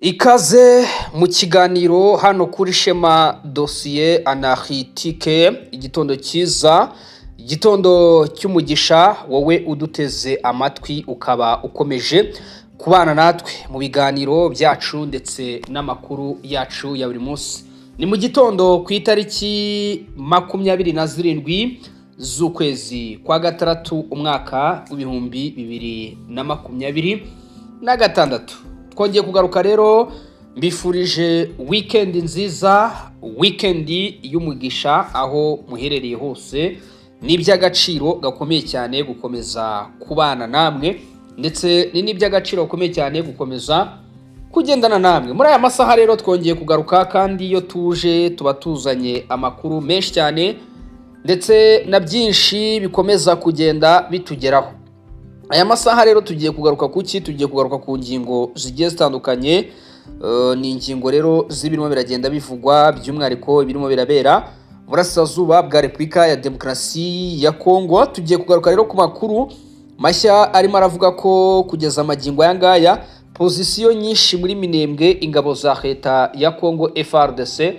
Ikaze mu kiganiro hano kuri Shema dosiye anahitike, igitondo cyiza, igitondo cy'umugisha wowe uduteze amatwi ukaba ukomeje kubana natwe mu biganiro byacu ndetse n'amakuru yacu ya buri munsi. Ni mu gitondo ku itariki 27 z'ukwezi kwa gatandatu umwaka w'ibihumbi 2026. Twongeye kugaruka rero, mbifurije weekend nziza, weekend y'umugisha aho muherereye hose. Ni iby'agaciro gakomeye cyane gukomeza kubana namwe, ndetse ni n'iby'agaciro gakomeye cyane gukomeza kugendana namwe. Muri aya masaha rero twongeye kugaruka, kandi iyo tuje tuba tuzanye amakuru menshi cyane ndetse na byinshi bikomeza kugenda bitugeraho. Aya masaha rero tugiye kugaruka kuki? Tugiye kugaruka ku ngingo zigiye zitandukanye. Ni ingingo rero z'ibirimo biragenda bivugwa, by'umwihariko ibirimo birabera burasirazuba bwa Repubulika ya Demokarasi ya Kongo. Tugiye kugaruka rero ku makuru mashya arimo aravuga ko kugeza amagingo aya ngaya pozisiyo nyinshi muri Minembwe ingabo za leta ya Kongo FARDC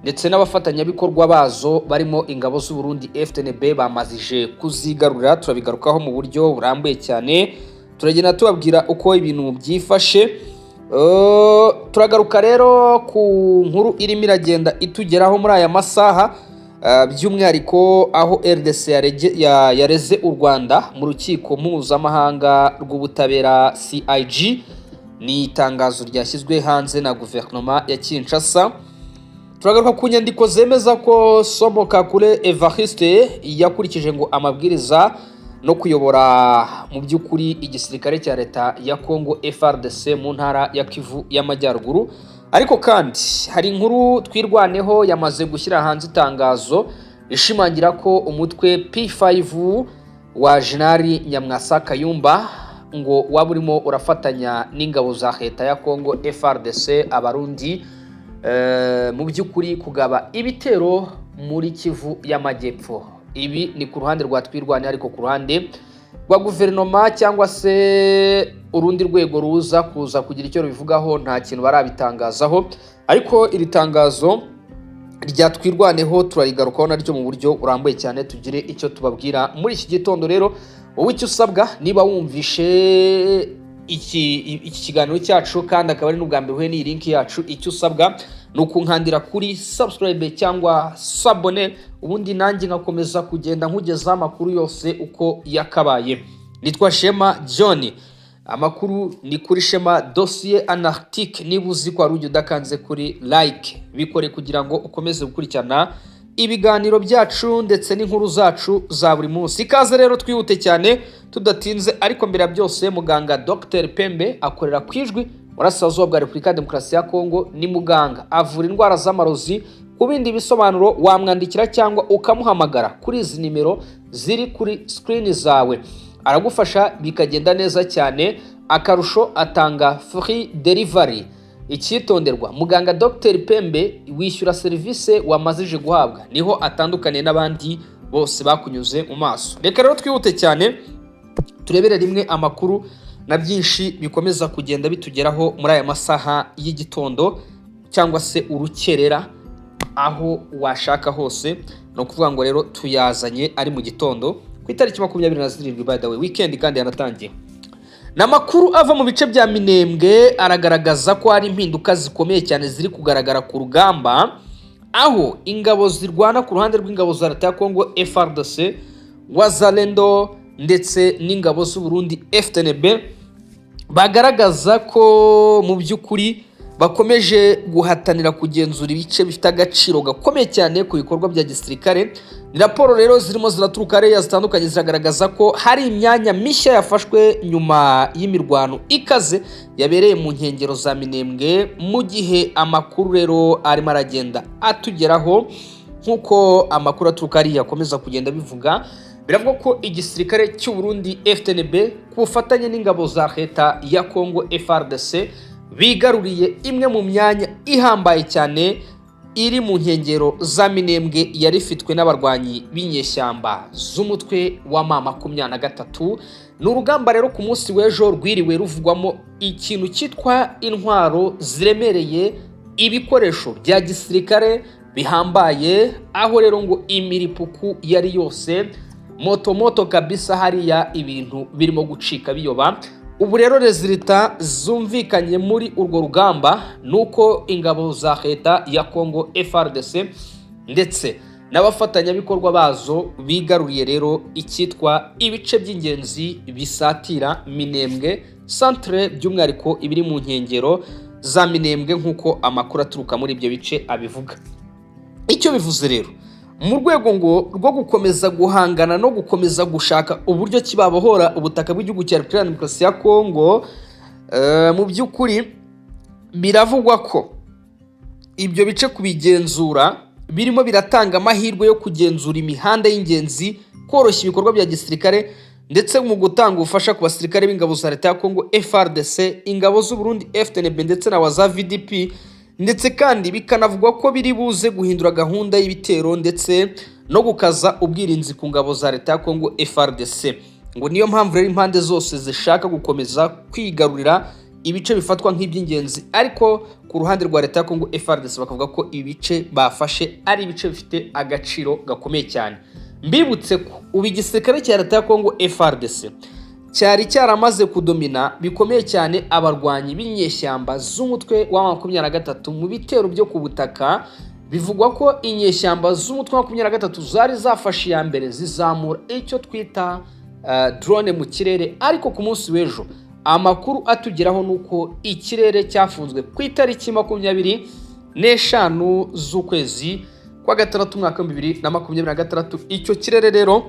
ndetse n'abafatanyabikorwa bazo barimo ingabo z'u Burundi FDNB bamazije kuzigarurira. Turabigarukaho mu buryo burambuye cyane, turagenda tubabwira uko ibintu byifashe. Turagaruka rero ku nkuru irimo iragenda itugeraho muri aya masaha, by'umwihariko aho RDC yareze u Rwanda mu rukiko mpuzamahanga rw'ubutabera CIG. Ni itangazo ryashyizwe hanze na guverinoma ya Kinshasa. Turagaruka ku nyandiko zemeza ko Somo Kakule Evariste yakurikije ngo amabwiriza no kuyobora mu by'ukuri igisirikare cya leta ya Kongo FARDC mu ntara ya Kivu y'Amajyaruguru. Ariko kandi hari inkuru twirwaneho yamaze gushyira hanze itangazo rishimangira ko umutwe P5 wa Jenerali Nyamwasa Kayumba ngo waba urimo urafatanya n'ingabo za leta ya Kongo FARDC abarundi mu by'ukuri kugaba ibitero muri Kivu y'Amajyepfo. Ibi ni ku ruhande rwa twirwane, ariko ku ruhande rwa guverinoma cyangwa se urundi rwego ruza kuza kugira icyo rubivugaho nta kintu barabitangazaho. Ariko iri tangazo rya twirwaneho turarigarukaho naryo mu buryo burambuye cyane, tugire icyo tubabwira muri iki gitondo. Rero wowe icyo usabwa, niba wumvishe iki kiganiro cyacu kandi akaba ari n'ubwa mbere uhuye n'iyi link yacu, icyo usabwa ni ukunkandira kuri subscribe cyangwa sabone, ubundi nanjye ngakomeza kugenda nkugezaho amakuru yose uko yakabaye. Nitwa Shema John, amakuru ni kuri Shema dosiye anartique. Niba uzi ko ari udakanze kuri like, bikore kugira ngo ukomeze gukurikirana ibiganiro byacu ndetse n'inkuru zacu za buri munsi. Ikaze rero, twihute cyane tudatinze. Ariko mbere ya byose, muganga Dr Pembe akorera kwijwi burasirazuba bwa Repubulika ya Demokarasi ya Kongo. Ni muganga avura indwara z'amarozi. Ku bindi bisobanuro wamwandikira cyangwa ukamuhamagara kuri izi nimero ziri kuri screen zawe, aragufasha bikagenda neza cyane. Akarusho, atanga free delivery. Icyitonderwa, muganga Dr Pembe wishyura serivisi wamazije guhabwa, niho atandukanye n'abandi bose bakunyuze mu maso. Reka rero twihute cyane turebere rimwe amakuru na byinshi bikomeza kugenda bitugeraho muri aya masaha y'igitondo cyangwa se urukerera, aho washaka hose. No kuvuga ngo rero tuyazanye ari mu gitondo ku itariki 27, by the way, weekend kandi yanatangiye. Namakuru ava mu bice bya Minembwe aragaragaza ko hari impinduka zikomeye cyane ziri kugaragara ku rugamba, aho ingabo zirwana ku ruhande rw'ingabo za leta ya Kongo FARDC, Wazalendo ndetse n'ingabo z'u Burundi FDNB bagaragaza ko mu by'ukuri bakomeje guhatanira kugenzura ibice bifite agaciro gakomeye cyane ku bikorwa bya gisirikare. Ni raporo rero zirimo ziraturuka hariya zitandukanye ziragaragaza ko hari imyanya mishya yafashwe nyuma y'imirwano ikaze yabereye mu nkengero za Minembwe. Mu gihe amakuru rero arimo aragenda atugeraho, nk'uko amakuru aturuka hariya akomeza kugenda bivuga, biravuga ko igisirikare cy'u Burundi FDNB ku bufatanye n'ingabo za leta ya Kongo FARDC bigaruriye imwe mu myanya ihambaye cyane iri mu nkengero za Minembwe yari ifitwe n'abarwanyi b'inyeshyamba z'umutwe wa M23 ni urugamba rero ku munsi w'ejo rwiriwe ruvugwamo ikintu cyitwa intwaro ziremereye, ibikoresho bya gisirikare bihambaye, aho rero ngo imiripuku yari yose moto kabisa, hariya ibintu birimo gucika biyoba. Ubu rero rezilita zumvikanye muri urwo rugamba nuko ingabo za leta ya Congo FARDC ndetse n'abafatanyabikorwa bazo bigaruriye rero icyitwa ibice by'ingenzi bisatira Minembwe centre, by'umwihariko ibiri mu nkengero za Minembwe nk'uko amakuru aturuka muri ibyo bice abivuga. Icyo bivuze rero mu rwego ngo rwo gukomeza guhangana no gukomeza gushaka uburyo kibabohora ubutaka bw'igihugu cya Repubulika Demokarasi ya Congo, mu by'ukuri biravugwa ko ibyo bice kubigenzura birimo biratanga amahirwe yo kugenzura imihanda y'ingenzi, koroshya ibikorwa bya gisirikare ndetse mu gutanga ubufasha ku basirikare b'ingabo za leta ya Congo FARDC, ingabo z'u Burundi FDNB ndetse na waza VDP, ndetse kandi bikanavugwa ko biri buze guhindura gahunda y'ibitero ndetse no gukaza ubwirinzi ku ngabo za leta ya Congo FARDC. Ngo niyo mpamvu rero impande zose zishaka gukomeza kwigarurira ibice bifatwa nk'iby'ingenzi, ariko ku ruhande rwa leta ya Congo FARDC bakavuga ko ibice bafashe ari ibice bifite agaciro gakomeye cyane. Mbibutse ko ubu igisirikare cya leta ya Congo FARDC cyari cyaramaze kudomina bikomeye cyane abarwanyi b'inyeshyamba z'umutwe wa 23 mu bitero byo ku butaka. Bivugwa ko inyeshyamba z'umutwe wa 23 zari zafashe ya mbere zizamura icyo twita drone mu kirere, ariko ku munsi w'ejo amakuru atugeraho nuko ikirere cyafunzwe ku itariki 25 z'ukwezi kwa gatandatu mwaka 2026. Icyo kirere rero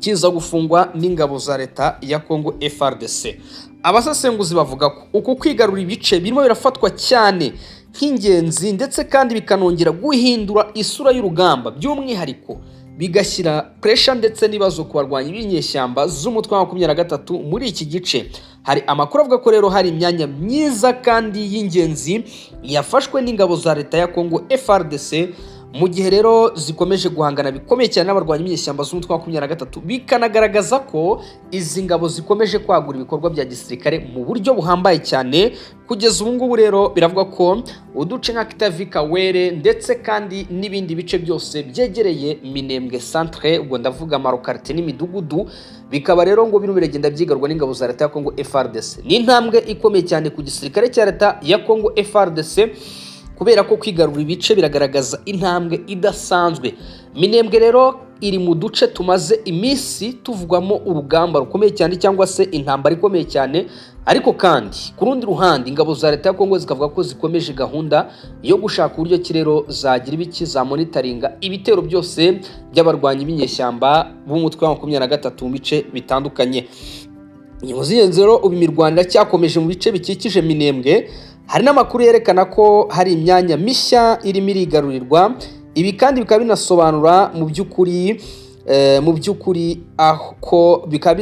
kiza gufungwa n'ingabo za leta ya Congo FARDC. Abasesenguzi bavuga ko uko kwigarura ibice birimo birafatwa cyane nk'ingenzi ndetse kandi bikanongera guhindura isura y'urugamba, by'umwihariko bigashyira pressure ndetse n'ibibazo ku barwanyi b'inyeshyamba z'umutwe wa 23 muri iki gice. Hari amakuru avuga ko rero hari imyanya myiza kandi y'ingenzi yafashwe n'ingabo za leta ya Congo FARDC, mu gihe rero zikomeje guhangana bikomeye cyane n'abarwanyi b'inyeshyamba z'umutwe wa 23, bikanagaragaza ko izi ngabo zikomeje kwagura ibikorwa bya gisirikare mu buryo buhambaye cyane. Kugeza ubu ngubu rero biravuga ko uduce nka Kitavika, Were ndetse kandi n'ibindi bice byose byegereye Minembwe centre, ubwo ndavuga amarokarite n'imidugudu, bikaba rero ngo bino biragenda byigarurwa n'ingabo za leta ya Congo FARDC. Ni intambwe ikomeye cyane ku gisirikare cya leta ya Congo FARDC, kubera ko kwigarura ibice biragaragaza intambwe idasanzwe. Minembwe rero iri mu duce tumaze iminsi tuvugwamo urugamba rukomeye cyane cyangwa se intambara ikomeye cyane, ariko kandi ku rundi ruhande ingabo za leta ya Congo zikavuga ko zikomeje gahunda yo gushaka uburyo kirero zagira ibiki za monitoringa ibitero byose by'abarwanyi b'inyeshyamba b'umutwe wa 23 mu bice bitandukanye. Ingingo z'ingenzi rero ubu imirwanire cyakomeje mu bice bikikije Minembwe. Hari n'amakuru yerekana ko hari imyanya mishya irimo irigarurirwa. Ibi kandi bikaba binasobanura mu by'ukuri aho bikaba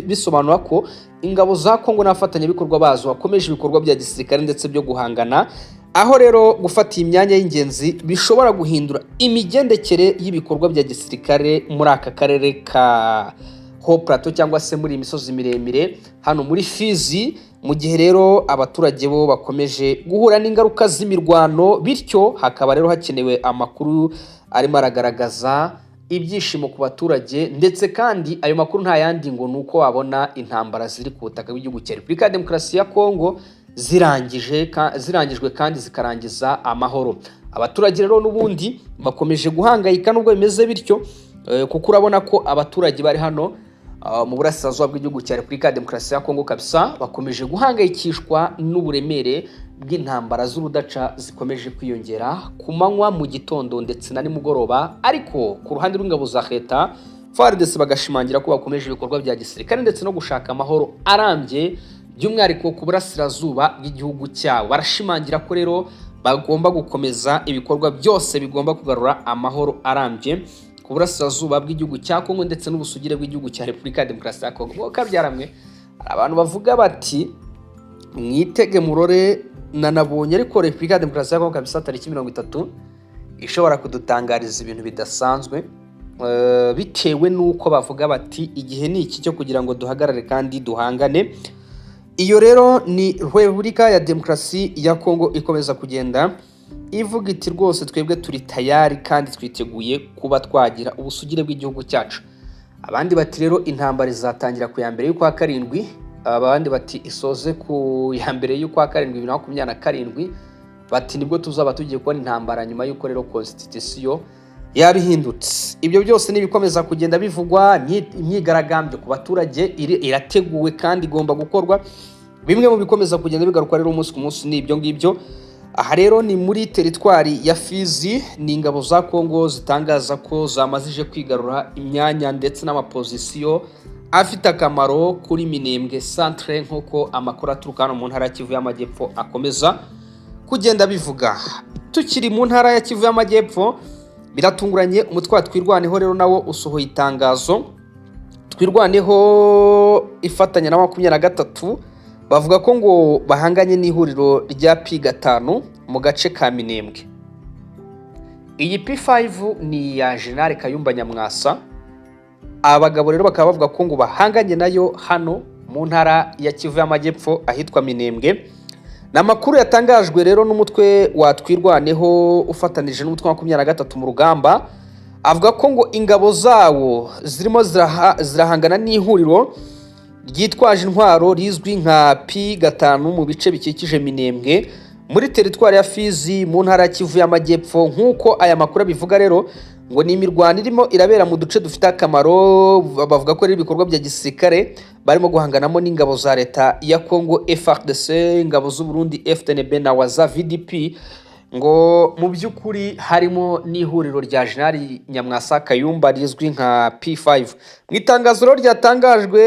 bisobanura ko ingabo za Congo n'abafatanyabikorwa bazo bakomeje ibikorwa bya gisirikare ndetse byo guhangana, aho rero gufata imyanya y'ingenzi bishobora guhindura imigendekere y'ibikorwa bya gisirikare muri aka karere ka Haut Plateau cyangwa se muri imisozi miremire hano muri Fizi, mu gihe rero abaturage bo bakomeje guhura n'ingaruka z'imirwano. Bityo hakaba rero hakenewe amakuru arimo aragaragaza ibyishimo ku baturage, ndetse kandi ayo makuru nta yandi ngo nuko wabona intambara ziri ku butaka bw'igihugu cya Repubulika ya Demokarasi ya Congo zirangijwe kandi zikarangiza amahoro. Abaturage rero n'ubundi bakomeje guhangayika nubwo bimeze bityo, kuko urabona ko abaturage bari hano mu burasirazuba bw'igihugu cya Repubulika ya Demokarasi ya Congo kabisa bakomeje guhangayikishwa n'uburemere bw'intambara z'urudaca zikomeje kwiyongera ku manywa, mu gitondo ndetse na nimugoroba. Ariko ku ruhande rw'ingabo za leta FARDC bagashimangira ko bakomeje ibikorwa bya gisirikare ndetse no gushaka amahoro arambye, by'umwihariko ku burasirazuba bw'igihugu cyabo. Barashimangira ko rero bagomba gukomeza ibikorwa byose bigomba kugarura amahoro arambye ku burasirazuba bw'igihugu cya Congo ndetse n'ubusugire bw'igihugu cya Repubulika ya Demokarasi ya Congo. Kabyaramwe abantu bavuga bati mwitege murore nanabonye, ariko Repubulika ya Demokarasi ya Congo kabisa tariki 30 ishobora kudutangariza ibintu bidasanzwe. bitewe n'uko bavuga bati igihe ni iki cyo kugira ngo duhagarare kandi duhangane. Iyo rero ni Repubulika ya Demokarasi ya Kongo ikomeza kugenda ivuga iti rwose twebwe turi tayari kandi twiteguye kuba twagira ubusugire bw'igihugu cyacu. Abandi bati rero intambara izatangira ku ya mbere y'ukwa karindwi, abandi bati isoze ku ya mbere y'ukwa karindwi 2027, bati nibwo tuzaba tugiye kubona intambara nyuma y'uko rero constitution yabihindutse. Ibyo byose nibikomeza kugenda bivugwa, imyigaragambyo ku baturage irateguwe kandi igomba gukorwa. Bimwe mu bikomeza kugenda bigaruka rero umunsi ku munsi ni ibyo ngibyo. Aha rero ni muri teritwari ya Fizi, ni ingabo za Kongo zitangaza ko zamazije kwigarura imyanya ndetse n'amapozisiyo afite akamaro kuri Minembwe centre, nk'uko amakuru aturuka hano mu ntara ya Kivu y'Amajyepfo akomeza kugenda bivuga. Tukiri mu ntara ya Kivu y'Amajyepfo, biratunguranye umutwe wa Twirwaneho rero nawo usohoye itangazo. Twirwaneho ifatanya na 23 bavuga ko ngo bahanganye n'ihuriro rya P5 mu gace ka Minembwe. Iyi P5 ni ya General Kayumba Nyamwasa. Abagabo rero bakaba bavuga ko ngo bahanganye nayo hano mu ntara ya Kivu y'Amajyepfo ahitwa Minembwe. Namakuru yatangajwe rero n'umutwe wa Twirwaneho ufatanije n'umutwe wa 23 mu rugamba, avuga ko ngo ingabo zawo zirimo zirahangana n'ihuriro ryitwaje intwaro rizwi nka P5 mu bice bikikije Minembwe muri teritwari ya Fizi mu ntara ya Kivu y'Amajyepfo. Nk'uko aya makuru bivuga rero ngo ni imirwano irimo irabera mu duce dufite akamaro. Bavuga ko ari ibikorwa bya gisirikare barimo guhanganamo n'ingabo za leta ya Kongo FARDC, ingabo z'u Burundi FDNB na waza VDP. Ngo mu by'ukuri harimo n'ihuriro rya General Nyamwasa Kayumba rizwi nka P5. Mu itangazo rero ryatangajwe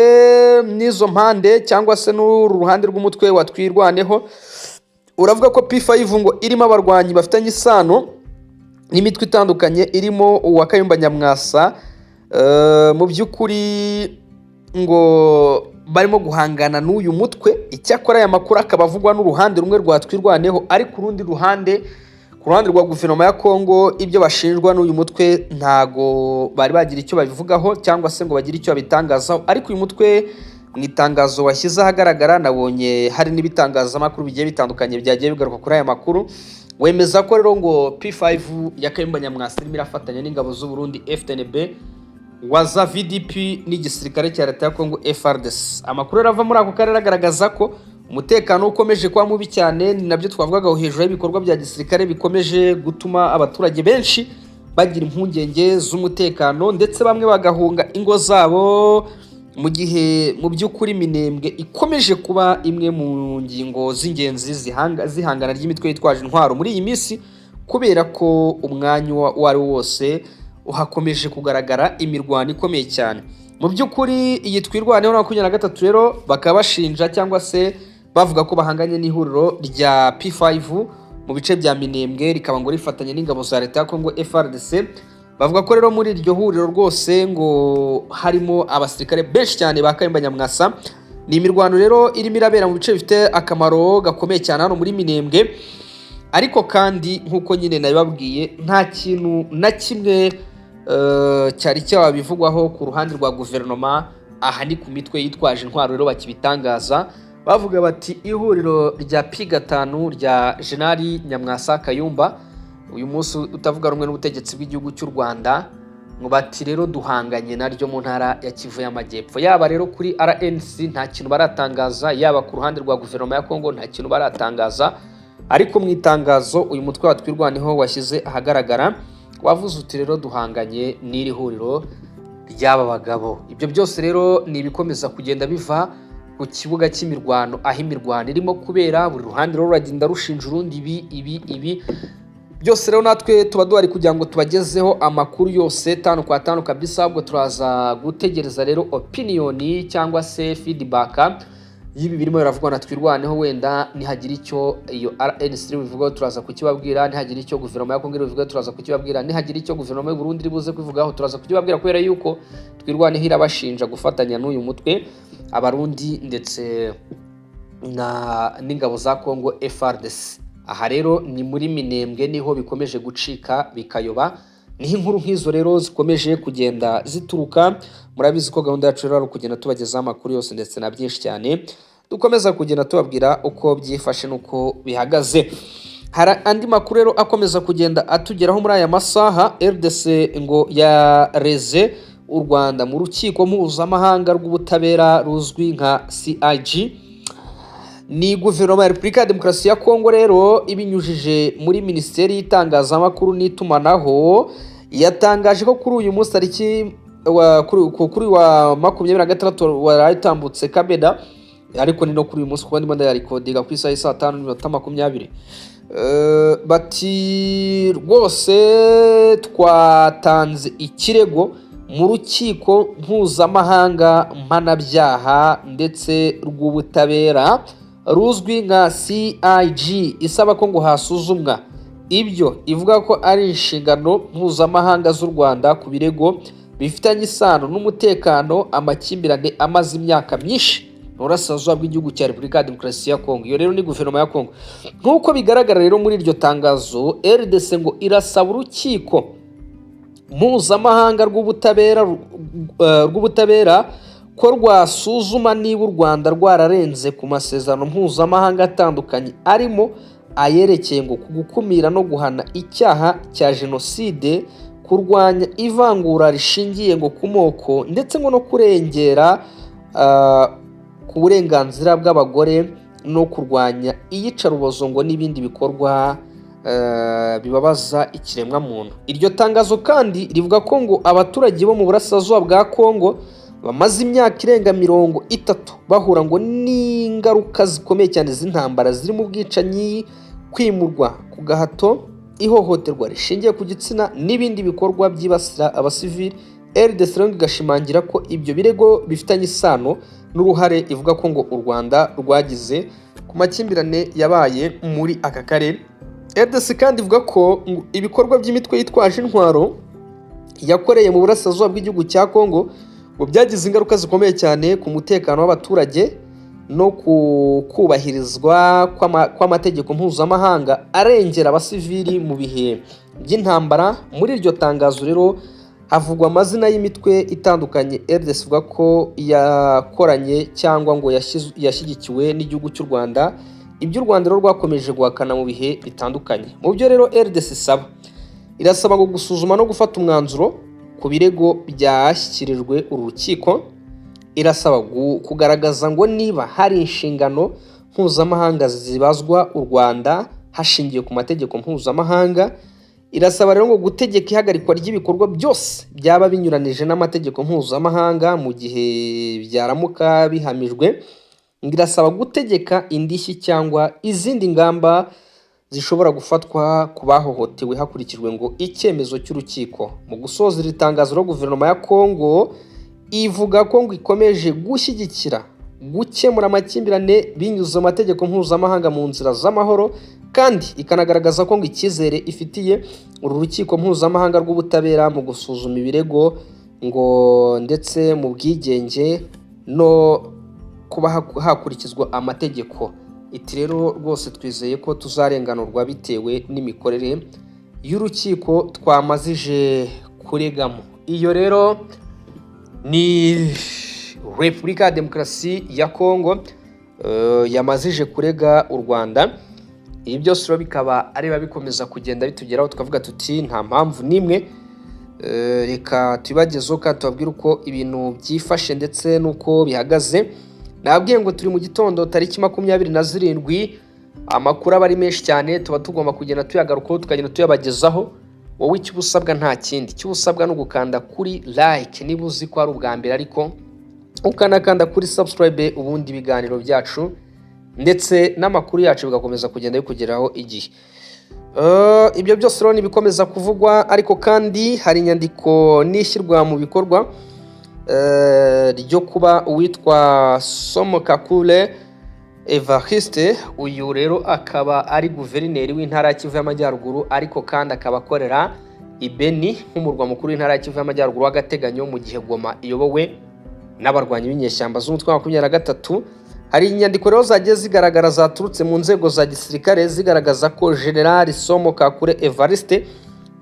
n'izo mpande cyangwa se n'uruhande rw'umutwe wa Twirwaneho, uravuga ko P5 ngo irimo abarwanyi bafitanye isano n'imitwe itandukanye irimo uwa Kayumba Nyamwasa. Mu by'ukuri ngo barimo guhangana n'uyu mutwe. Icyakora aya makuru akaba avugwa n'uruhande rumwe rwa Twirwaneho, ari ku rundi ruhande, ku ruhande rwa guverinoma ya Kongo, ibyo bashinjwa n'uyu mutwe ntago bari bagira icyo babivugaho cyangwa se ngo bagire icyo babitangazaho. Ariko uyu mutwe mu itangazo washyize ahagaragara, nabonye hari n'ibitangazamakuru bigiye bitandukanye byagiye bigaruka kuri aya makuru, wemeza ko rero ngo P5 ya Kayumba Nyamwasa irimo irafatanya n'ingabo z'u Burundi FDNB, waza VDP n'igisirikare cya leta ya Kongo FARDC. Amakuru arava muri ako karere agaragaza ko umutekano ukomeje kuba mubi cyane, ni nabyo twavugaga hejuru y'ibikorwa bya gisirikare bikomeje gutuma abaturage benshi bagira impungenge z'umutekano ndetse bamwe bagahunga ingo zabo, mu gihe mu by'ukuri Minembwe ikomeje kuba imwe mu ngingo z'ingenzi zihangana ry'imitwe yitwaje intwaro muri iyi minsi, kubera ko umwanya wari wose uhakomeje kugaragara imirwano ikomeye cyane. Mu by'ukuri iyi Twirwaneho na 23 rero bakaba bashinja cyangwa se bavuga ko bahanganye n'ihuriro rya P5 mu bice bya Minembwe, rikaba ngo rifatanye n'ingabo za leta ya Kongo FARDC. Bavuga ko rero muri iryo huriro rwose ngo harimo abasirikare benshi cyane ba Kayumba Nyamwasa. Ni imirwano rero irimo irabera mu bice bifite akamaro gakomeye cyane hano muri Minembwe. Ariko kandi nk'uko nyine nabibabwiye, nta kintu na kimwe cyari cyabivugwaho ku ruhande rwa guverinoma. Aha ni ku mitwe yitwaje intwaro rero bakibitangaza, bavuga bati ihuriro rya P5 rya General Nyamwasa Kayumba, uyu munsi utavuga rumwe n'ubutegetsi bw'igihugu cy'u Rwanda, ngo bati rero duhanganye naryo mu ntara ya Kivu y'Amajyepfo. Yaba rero kuri RNC nta kintu baratangaza, yaba ku ruhande rwa guverinoma ya Kongo nta kintu baratangaza. Ariko mu itangazo uyu mutwe wa Twirwaneho washyize ahagaragara, wavuze uti rero duhanganye n'iri huriro ry'aba bagabo. Ibyo byose rero ni ibikomeza kugenda biva ku kibuga cy'imirwano, aho imirwano irimo kubera, buri ruhande rero ruragenda rushinja urundi ibi byose. Rero natwe tuba duhari kugira ngo tubagezeho amakuru yose 5 kwa 5 kabisa. Ubwo turaza gutegereza rero opinion cyangwa se feedback y'ibi birimo biravugwa na Twirwaneho. Wenda nihagira icyo iyo RNC bivuga turaza kukibabwira, nihagira icyo guverinoma ya Kongo bivuga turaza kukibabwira, nihagira icyo guverinoma y'u Burundi ribuze kwivugaho turaza kukibabwira, kubera yuko Twirwaneho irabashinja gufatanya n'uyu mutwe abarundi ndetse n'ingabo za Kongo FARDC. Aha rero ni muri Minembwe niho bikomeje gucika bikayoba, niho inkuru nk'izo rero zikomeje kugenda zituruka. Murabizi ko gahunda yacu rero ari ukugenda tubagezaho amakuru yose ndetse na byinshi cyane, dukomeza kugenda tubabwira uko byifashe n'uko bihagaze. Hari andi makuru rero akomeza kugenda atugeraho muri aya masaha. RDC ngo yareze u Rwanda mu rukiko mpuzamahanga rw'ubutabera ruzwi nka CIG. Ni guverinoma ya Repubulika ya Demokarasi ya Kongo rero ibinyujije muri Minisiteri y'Itangazamakuru n'Itumanaho yatangaje ko kuri uyu munsi tariki kuri wa 26 warayitambutse Kabeda, ariko ni no kuri uyu munsi kuko ndimo ndayarikodinga ku isaha 5:20 bati rwose twatanze ikirego mu rukiko mpuzamahanga mpanabyaha ndetse rw'ubutabera ruzwi nka CIG, isaba ko ngo hasuzumwa ibyo ivuga ko ari inshingano mpuzamahanga z'u Rwanda ku birego bifitanye isano n'umutekano, amakimbirane amaze imyaka myinshi mu burasirazuba bw'igihugu cya Repubulika ya Demokarasi ya Kongo. Iyo rero ni guverinoma ya Kongo. Nk'uko bigaragara rero muri iryo tangazo, RDC ngo irasaba urukiko mpuzamahanga rw'ubutabera ko rwasuzuma niba u Rwanda rwararenze ku masezerano mpuzamahanga atandukanye arimo ayerekeye ngo gukumira no guhana icyaha cya jenoside, kurwanya ivangura rishingiye ngo ku moko ndetse ngo no kurengera ku burenganzira bw'abagore no kurwanya iyicarubozo ngo n'ibindi bikorwa bibabaza ikiremwa muntu. Iryo tangazo kandi rivuga ko ngo abaturage bo mu burasirazuba bwa Kongo bamaze imyaka irenga 30 bahura ngo n'ingaruka zikomeye cyane z'intambara zirimo ubwicanyi, kwimurwa ku gahato, ihohoterwa rishingiye ku gitsina n'ibindi bikorwa byibasira abasivili. RDC igashimangira ko ibyo birego bifitanye isano n'uruhare ivuga ko ngo u Rwanda rwagize ku makimbirane yabaye muri aka karere. RDC kandi ivuga ko ibikorwa by'imitwe yitwaje intwaro yakoreye mu burasirazuba bw'igihugu cya Kongo ngo byagize ingaruka zikomeye cyane ku mutekano w'abaturage no kubahirizwa kw'amategeko mpuzamahanga arengera abasivili mu bihe by'intambara. Muri iryo tangazo rero havugwa amazina y'imitwe itandukanye RDC ivuga ko yakoranye cyangwa ngo yashyigikiwe n'igihugu cy'u Rwanda, ibyo u Rwanda rero rwakomeje guhakana mu bihe bitandukanye. Mu byo rero RDC irasaba ngo gusuzuma no gufata umwanzuro ku birego byashyikirijwe uru rukiko. Irasaba kugaragaza ngo niba hari inshingano mpuzamahanga zibazwa u Rwanda hashingiye ku mategeko mpuzamahanga. Irasaba rero ngo gutegeka ihagarikwa ry'ibikorwa byose byaba binyuranije n'amategeko mpuzamahanga mu gihe byaramuka bihamijwe. Irasaba gutegeka indishyi cyangwa izindi ngamba zishobora gufatwa ku bahohotewe hakurikijwe ngo icyemezo cy'urukiko. Mu gusoza iri tangazo rero guverinoma ya Kongo ivuga ko ngo ikomeje gushyigikira gukemura amakimbirane binyuze mu mategeko mpuzamahanga mu nzira z'amahoro, kandi ikanagaragaza ko ngo icyizere ifitiye uru rukiko mpuzamahanga rw'ubutabera mu gusuzuma ibirego ngo ndetse mu bwigenge no kuba hakurikizwa amategeko. Iti rero rwose twizeye ko tuzarenganurwa bitewe n'imikorere y'urukiko twamazije kuregamo. Iyo rero ni Repubulika ya Demokarasi ya Kongo yamazije kurega u Rwanda. Ibi byose rero bikaba ari bikomeza kugenda bitugeraho, tukavuga tuti nta mpamvu nimwe reka tubagezeho kandi tubabwire uko ibintu byifashe ndetse n'uko bihagaze. Nabwiye ngo turi mu gitondo tariki 27, amakuru aba ari menshi cyane, tuba tugomba kugenda tuyagarukaho tukagenda tuyabagezaho. Wowe icyo usabwa nta kindi, icyo usabwa no gukanda kuri like niba uzi ko ari ubwa mbere, ariko ukanakanda kuri subscribe, ubundi ibiganiro byacu ndetse n'amakuru yacu bigakomeza kugenda bikugeraho igihe. Ibyo byose rero nibikomeza kuvugwa, ariko kandi hari inyandiko nishyirwa mu bikorwa ryo kuba uwitwa Somokakule Evariste. Uyu rero akaba ari guverineri w'intara ya Kivu y'Amajyaruguru, ariko kandi akaba akorera Ibeni nk'umurwa mukuru w'intara ya Kivu y'Amajyaruguru w'agateganyo mu gihe Goma iyobowe n'abarwanyi b'inyeshyamba z'umutwe wa 23. Hari inyandiko rero zagiye zigaragara zaturutse mu nzego za gisirikare zigaragaza ko General Somokakule Evariste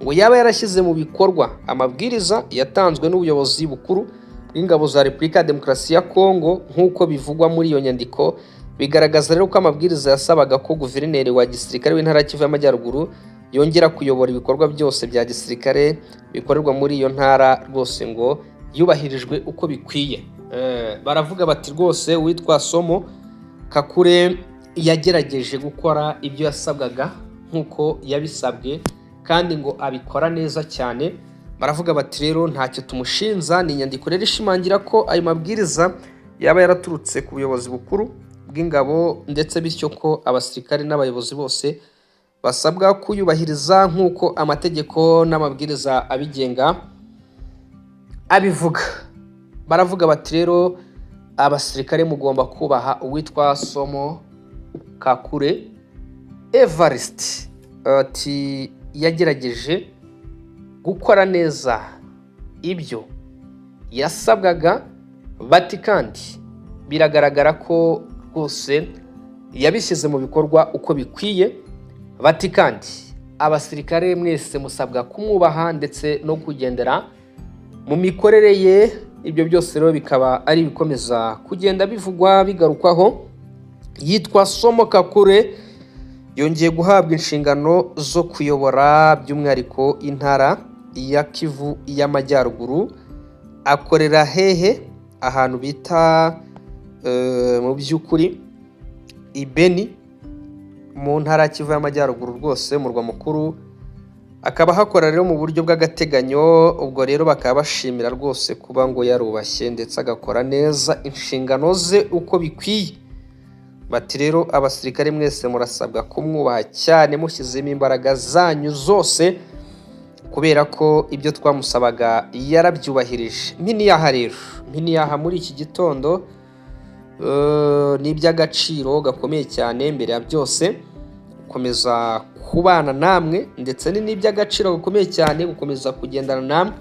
ngo yaba yarashyize mu bikorwa amabwiriza yatanzwe n'ubuyobozi bukuru bw'ingabo za Repubulika ya Demokarasi ya Kongo nk'uko bivugwa muri iyo nyandiko. Bigaragaza rero ko amabwiriza yasabaga ko guverineri wa gisirikare w'intara Kivu y'Amajyaruguru yongera kuyobora ibikorwa byose bya gisirikare bikorerwa muri iyo ntara rwose ngo yubahirijwe uko bikwiye. Baravuga bati rwose witwa Somo Kakure yagerageje gukora ibyo yasabwaga nk'uko yabisabwe kandi ngo abikora neza cyane. Baravuga bati rero ntacyo tumushinza, ni inyandiko rero ishimangira ko ayo mabwiriza yaba yaraturutse ku buyobozi bukuru bw'ingabo ndetse bityo ko abasirikare n'abayobozi bose basabwa kuyubahiriza nk'uko amategeko n'amabwiriza abigenga abivuga. Baravuga bati rero abasirikare mugomba kubaha uwitwa Somo Kakure Evariste ati yagerageje gukora neza ibyo yasabwaga, bati kandi biragaragara ko rwose yabishyize mu bikorwa uko bikwiye. Bati kandi abasirikare mwese musabwa kumwubaha ndetse no kugendera mu mikorere ye. Ibyo byose rero bikaba ari bikomeza kugenda bivugwa bigarukwaho. Yitwa Somo Kakure yongeye guhabwa inshingano zo kuyobora by'umwihariko intara ya Kivu y'Amajyaruguru. Akorera hehe? Ahantu bita mu by'ukuri Ibeni mu ntara ya Kivu y'Amajyaruguru rwose murwa mukuru. Akaba hakora rero mu buryo bw'agateganyo. Ubwo rero bakaba bashimira rwose kuba ngo yarubashye ndetse agakora neza inshingano ze uko bikwiye. Bati rero abasirikare mwese murasabwa kumwubaha cyane mushyizemo imbaraga zanyu zose kubera ko ibyo twamusabaga yarabyubahirije. Mpiniyaha rero, mpiniyaha muri iki gitondo ni iby'agaciro gakomeye cyane. Mbere ya byose gukomeza kubana namwe ndetse ni n'iby'agaciro gakomeye cyane gukomeza kugendana namwe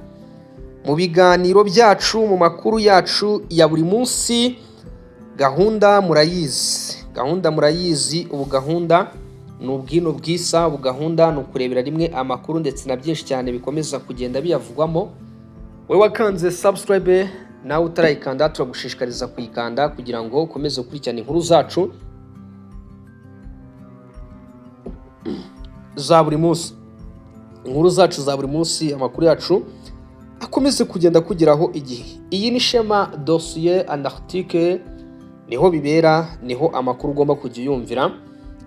mu biganiro byacu, mu makuru yacu ya buri munsi. Gahunda murayizi, ubu gahunda ni ubwino bwisa, ubu gahunda ni ukurebera rimwe amakuru ndetse na byinshi cyane bikomeza kugenda biyavugwamo. Wowe wakanze subscribe nawe utarayikanda turagushishikariza kuyikanda kugira ngo ukomeze gukurikirana inkuru zacu za buri munsi. Inkuru zacu za buri munsi, amakuru yacu akomeze kugenda kugeraho igihe. Iyi ni Shema Dossier and Article, niho bibera, niho amakuru ugomba kujya uyumvira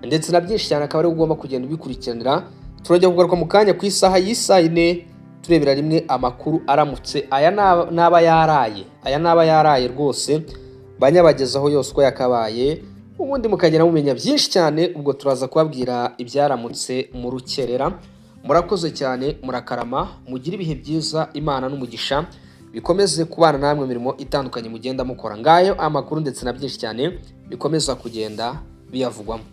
ndetse na byinshi cyane akaba ari ugomba kugenda ubikurikiranira. Turajya kugaruka mu kanya ku isaha y'isa 4 turebera rimwe amakuru aramutse aya naba yaraye rwose banyabagezaho yose uko yakabaye, ubundi mukagenda mumenya byinshi cyane. Ubwo turaza kubabwira ibyaramutse mu rukerera. Murakoze cyane, murakarama, mugira ibihe byiza. Imana n'umugisha bikomeze kubana namwe mirimo itandukanye mugenda mukora. Ngayo amakuru ndetse na byinshi cyane bikomeza kugenda biyavugwamo.